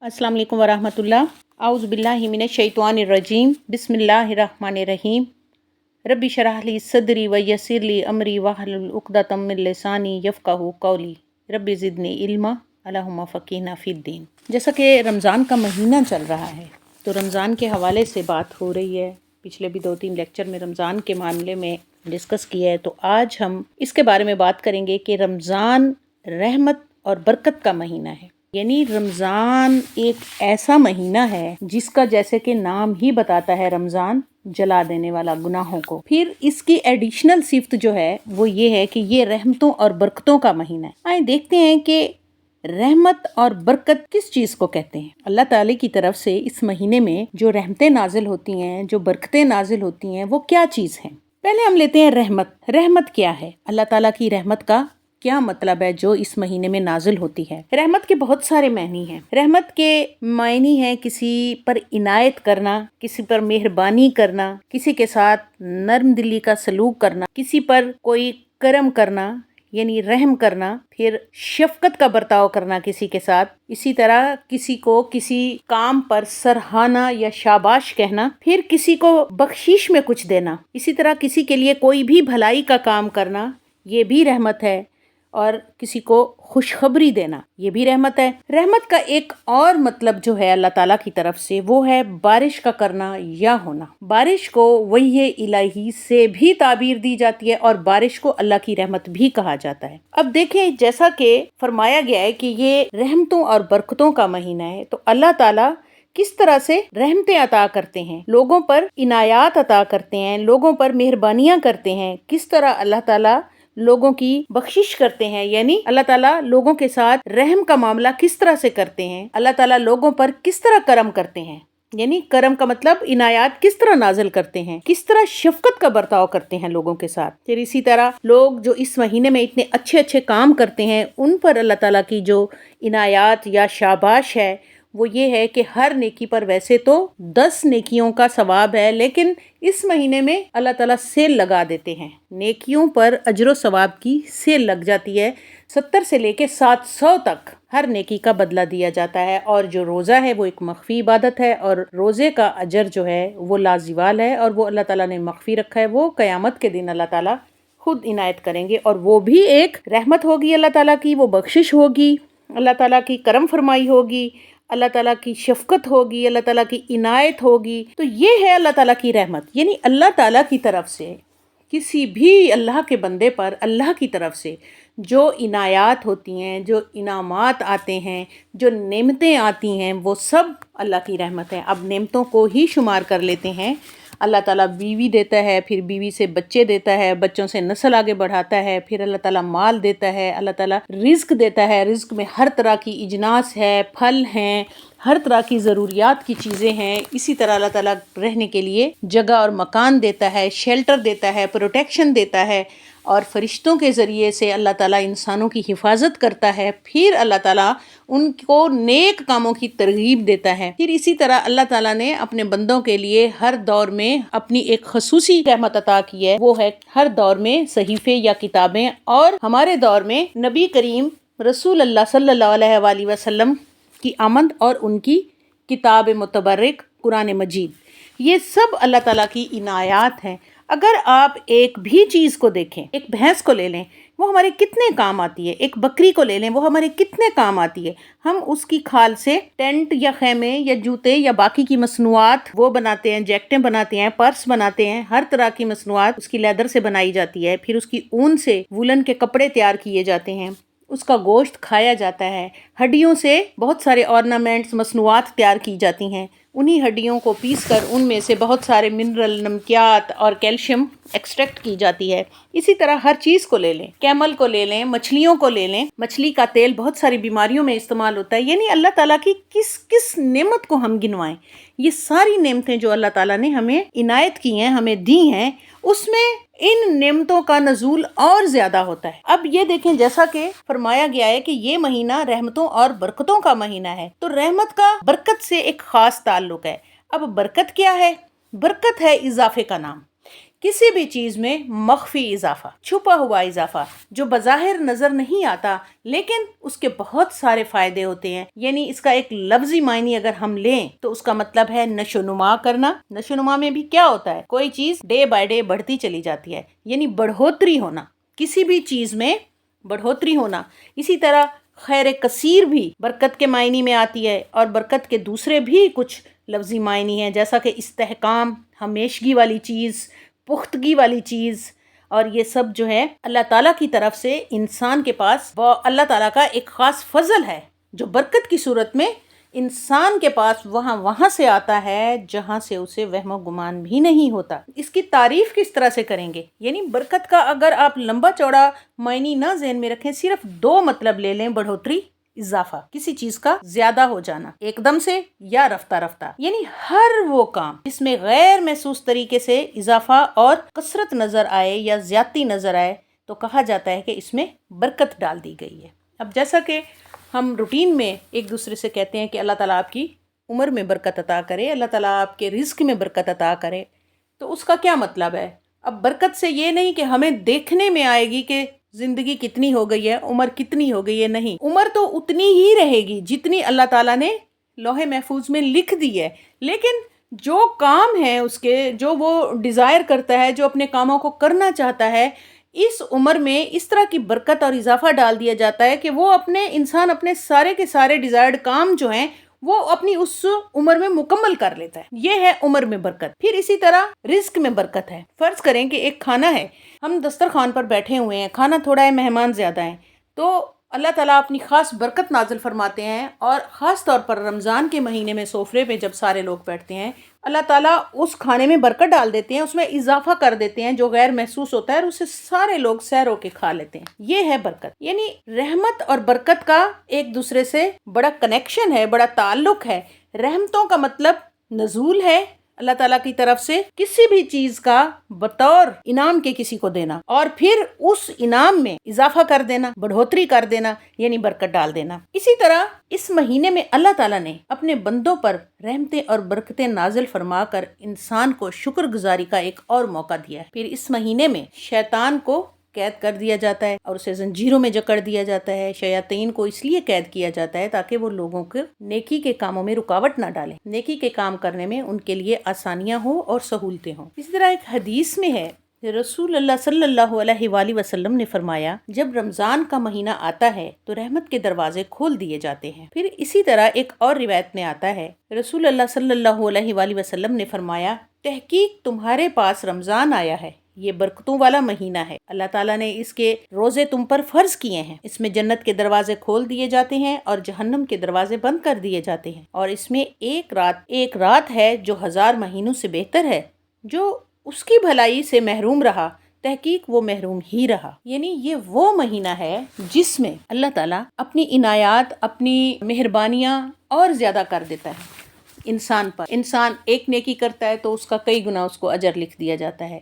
अस्सलाम वालेकुम वरहमतुल्लाह। आउज़ु बिल्लाहि मिनश शैतानिर रजीम। बिस्मिल्लाहिर्रहमानिर रहीम। रब्बि शरह ली सदरी व यस्सिर ली अमरी वहलुल उक़दतम मिन लिसानी यफ़क़हू क़ौली। रब्बि ज़िदनी इल्मा अल्लाहुम्मा फ़क़िहना फ़िद्दीन। जैसा कि रमज़ान का महीना चल रहा है तो रमज़ान के हवाले से बात हो रही है। पिछले भी 2-3 लेक्चर में रमज़ान के मामले में डिस्कस किया है, तो आज हम इसके बारे में बात करेंगे कि रमज़ान रहमत और बरकत का महीना है। यानी रमज़ान एक ऐसा महीना है जिसका जैसे कि नाम ही बताता है, रमज़ान जला देने वाला गुनाहों को। फिर इसकी एडिशनल सिफ्त जो है वो ये है कि ये रहमतों और बरकतों का महीना है। आइए देखते हैं कि रहमत और बरकत किस चीज़ को कहते हैं। अल्लाह ताला की तरफ से इस महीने में जो रहमतें नाजिल होती हैं, जो बरकतें नाजिल होती हैं, वो क्या चीज़ हैं। पहले हम लेते हैं रहमत। रहमत क्या है? अल्लाह ताला की रहमत का क्या मतलब है जो इस महीने में नाजिल होती है। रहमत के बहुत सारे मायने हैं। रहमत के मायने हैं किसी पर इनायत करना, किसी पर मेहरबानी करना, किसी के साथ नर्म दिली का सलूक करना, किसी पर कोई करम करना यानी रहम करना, फिर शफकत का बर्ताव करना किसी के साथ। इसी तरह किसी को किसी काम पर सराहना या शाबाश कहना, फिर किसी को बख्शीश में कुछ देना, इसी तरह किसी के लिए कोई भी भलाई का काम करना, ये भी रहमत है। और किसी को खुशखबरी देना, ये भी रहमत है। रहमत का एक और मतलब जो है अल्लाह ताला की तरफ से, वो है बारिश का करना या होना। बारिश को वही इलाही से भी ताबीर दी जाती है और बारिश को अल्लाह की रहमत भी कहा जाता है। अब देखें, जैसा कि फरमाया गया है कि ये रहमतों और बरकतों का महीना है, तो अल्लाह ताला किस तरह से रहमतें अता करते हैं, लोगों पर इनायात अता करते हैं, लोगों पर मेहरबानियां करते हैं, किस तरह अल्लाह ताला लोगों की बख्शिश करते हैं, यानी अल्लाह ताला लोगों के साथ रहम का मामला किस तरह से करते हैं, अल्लाह ताला लोगों पर किस तरह करम करते हैं, यानी करम का मतलब इनायात किस तरह नाजिल करते हैं, किस तरह शफकत का बर्ताव करते हैं लोगों के साथ। फिर इसी तरह लोग जो इस महीने में इतने अच्छे अच्छे काम करते हैं, उन पर अल्लाह ताला की जो इनायात या शाबाश है वो ये है कि हर नेकी पर वैसे तो 10 नेकियों का सवाब है, लेकिन इस महीने में अल्लाह ताला सेल लगा देते हैं। नेकियों पर अजर सवाब की सेल लग जाती है। 70 से लेके 700 तक हर नेकी का बदला दिया जाता है। और जो रोज़ा है वो एक मख्फी इबादत है और रोज़े का अजर जो है वो लाजिवाल है और वो अल्लाह ताला ने मख्फी रखा है। वो क़यामत के दिन अल्लाह ताला खुद इनायत करेंगे और वो भी एक रहमत होगी अल्लाह ताला की, वो बख्शिश होगी, अल्लाह ताला की करम फरमाई होगी, अल्लाह ताला की शफकत होगी, अल्लाह ताला की इनायत होगी। तो ये है अल्लाह ताला की रहमत। यानी अल्लाह ताला की तरफ से किसी भी अल्लाह के बंदे पर अल्लाह की तरफ से जो इनायात होती हैं, जो इनामात आते हैं, जो नेमतें आती हैं, वो सब अल्लाह की रहमत है। अब नेमतों को ही शुमार कर लेते हैं। अल्लाह ताला बीवी देता है, फिर बीवी से बच्चे देता है, बच्चों से नस्ल आगे बढ़ाता है, फिर अल्लाह ताला माल देता है, अल्लाह ताला रिज्क देता है। रिज्क में हर तरह की इजनास है, फल हैं, हर तरह की ज़रूरियात की चीज़ें हैं। इसी तरह अल्लाह ताला रहने के लिए जगह और मकान देता है, शेल्टर देता है, प्रोटेक्शन देता है और फरिश्तों के ज़रिए से अल्लाह ताला इंसानों की हिफाजत करता है। फिर अल्लाह ताला उनको नेक कामों की तरगीब देता है। फिर इसी तरह अल्लाह ताला ने अपने बंदों के लिए हर दौर में अपनी एक खसूसी रहमत अता की है, वो है हर दौर में सहीफ़े या किताबें। और हमारे दौर में नबी करीम रसूल अल्लाह सल्लल्लाहु अलैहि वसल्लम की आमद और उनकी किताब मुतबर्रिक कुरान मजीद, ये सब अल्लाह ताला की इनायात हैं। अगर आप एक भी चीज़ को देखें, एक भैंस को ले लें, वो हमारे कितने काम आती है, एक बकरी को ले लें, वो हमारे कितने काम आती है। हम उसकी खाल से टेंट या खैमे या जूते या बाकी की मसनूआत वो बनाते हैं, जैकेटें बनाते हैं, पर्स बनाते हैं, हर तरह की मसनूआत उसकी लेदर से बनाई जाती है। फिर उसकी ऊन से वूलन के कपड़े तैयार किए जाते हैं, उसका गोश्त खाया जाता है, हड्डियों से बहुत सारे ऑर्नामेंट्स मसनूआत तैयार की जाती हैं। उन्हीं हड्डियों को पीस कर उनमें से बहुत सारे मिनरल, नमकियात और कैल्शियम एक्सट्रैक्ट की जाती है। इसी तरह हर चीज़ को ले लें, कैमल को ले लें, मछलियों को ले लें, मछली का तेल बहुत सारी बीमारियों में इस्तेमाल होता है। यानी अल्लाह ताला की किस किस नेमत को हम गिनवाएं, ये सारी नेमतें जो अल्लाह ताला ने हमें इनायत की हैं, हमें दी हैं, उसमें इन नेमतों का नजूल और ज्यादा होता है। अब ये देखें, जैसा कि फरमाया गया है कि ये महीना रहमतों और बरकतों का महीना है, तो रहमत का बरकत से एक खास ताल्लुक है। अब बरकत क्या है? बरकत है इजाफे का नाम। کسی بھی چیز میں مخفی اضافہ، چھپا ہوا اضافہ جو بظاہر نظر نہیں آتا لیکن اس کے بہت سارے فائدے ہوتے ہیں. یعنی اس کا ایک لفظی معنی اگر ہم لیں تو اس کا مطلب ہے نشو نما کرنا. نشو نما میں بھی کیا ہوتا ہے؟ کوئی چیز ڈے بائی ڈے بڑھتی چلی جاتی ہے، یعنی بڑھوتری ہونا، کسی بھی چیز میں بڑھوتری ہونا. اسی طرح خیر کثیر بھی برکت کے معنی میں آتی ہے، اور برکت کے دوسرے بھی کچھ لفظی معنی ہیں، جیسا کہ استحکام، ہمیشگی والی چیز، پختگی والی چیز. اور یہ سب جو ہے اللہ تعالیٰ کی طرف سے انسان کے پاس، وہ اللہ تعالیٰ کا ایک خاص فضل ہے جو برکت کی صورت میں انسان کے پاس وہاں سے آتا ہے جہاں سے اسے وہم و گمان بھی نہیں ہوتا. اس کی تعریف کس طرح سے کریں گے؟ یعنی برکت کا اگر آپ لمبا چوڑا معنی نہ ذہن میں رکھیں، صرف 2 مطلب لے لیں: بڑھوتری، اضافہ، کسی چیز کا زیادہ ہو جانا ایک دم سے یا رفتہ رفتہ. یعنی ہر وہ کام جس میں غیر محسوس طریقے سے اضافہ اور کثرت نظر آئے یا زیادتی نظر آئے تو کہا جاتا ہے کہ اس میں برکت ڈال دی گئی ہے. اب جیسا کہ ہم روٹین میں ایک دوسرے سے کہتے ہیں کہ اللہ تعالیٰ آپ کی عمر میں برکت عطا کرے، اللہ تعالیٰ آپ کے رزق میں برکت عطا کرے، تو اس کا کیا مطلب ہے؟ اب برکت سے یہ نہیں کہ ہمیں دیکھنے میں آئے گی کہ زندگی کتنی ہو گئی ہے، عمر کتنی ہو گئی ہے. نہیں، عمر تو اتنی ہی رہے گی جتنی اللہ تعالیٰ نے لوح محفوظ میں لکھ دی ہے. لیکن جو کام ہے اس کے، جو وہ ڈیزائر کرتا ہے، جو اپنے کاموں کو کرنا چاہتا ہے، اس عمر میں اس طرح کی برکت اور اضافہ ڈال دیا جاتا ہے کہ وہ انسان اپنے سارے کے سارے ڈیزائرڈ کام جو ہیں وہ اپنی اس عمر میں مکمل کر لیتا ہے. یہ ہے عمر میں برکت. پھر اسی طرح رزق میں برکت ہے. فرض کریں کہ ایک کھانا ہے، ہم دسترخوان پر بیٹھے ہوئے ہیں، کھانا تھوڑا ہے، مہمان زیادہ ہیں، تو اللہ تعالیٰ اپنی خاص برکت نازل فرماتے ہیں. اور خاص طور پر رمضان کے مہینے میں سفرے پہ جب سارے لوگ بیٹھتے ہیں، اللہ تعالیٰ اس کھانے میں برکت ڈال دیتے ہیں، اس میں اضافہ کر دیتے ہیں جو غیر محسوس ہوتا ہے، اور اسے سارے لوگ سیر ہو کے کھا لیتے ہیں. یہ ہے برکت. یعنی رحمت اور برکت کا ایک دوسرے سے بڑا کنیکشن ہے، بڑا تعلق ہے. رحمتوں کا مطلب نزول ہے اللہ تعالیٰ کی طرف سے کسی بھی چیز کا بطور انعام کے کسی کو دینا، اور پھر اس انعام میں اضافہ کر دینا، بڑھوتری کر دینا، یعنی برکت ڈال دینا. اسی طرح اس مہینے میں اللہ تعالیٰ نے اپنے بندوں پر رحمتیں اور برکتیں نازل فرما کر انسان کو شکر گزاری کا ایک اور موقع دیا ہے. پھر اس مہینے میں شیطان کو قید کر دیا جاتا ہے اور اسے زنجیروں میں جکڑ دیا جاتا ہے. شیاطین کو اس لیے قید کیا جاتا ہے تاکہ وہ لوگوں کو نیکی کے کاموں میں رکاوٹ نہ ڈالیں، نیکی کے کام کرنے میں ان کے لیے آسانیاں ہوں اور سہولتیں ہوں. اسی طرح ایک حدیث میں ہے، رسول اللہ صلی اللہ علیہ وآلہ وسلم نے فرمایا، جب رمضان کا مہینہ آتا ہے تو رحمت کے دروازے کھول دیے جاتے ہیں. پھر اسی طرح ایک اور روایت میں آتا ہے، رسول اللہ صلی اللہ علیہ وآلہ وسلم نے فرمایا، تحقیق تمہارے پاس رمضان آیا ہے، یہ برکتوں والا مہینہ ہے، اللہ تعالیٰ نے اس کے روزے تم پر فرض کیے ہیں. اس میں جنت کے دروازے کھول دیے جاتے ہیں اور جہنم کے دروازے بند کر دیے جاتے ہیں، اور اس میں ایک رات ہے جو 1000 مہینوں سے بہتر ہے. جو اس کی بھلائی سے محروم رہا، تحقیق وہ محروم ہی رہا. یعنی یہ وہ مہینہ ہے جس میں اللہ تعالیٰ اپنی عنایات، اپنی مہربانیاں اور زیادہ کر دیتا ہے انسان پر. انسان ایک نیکی کرتا ہے تو اس کا کئی گنا اس کو اجر لکھ دیا جاتا ہے.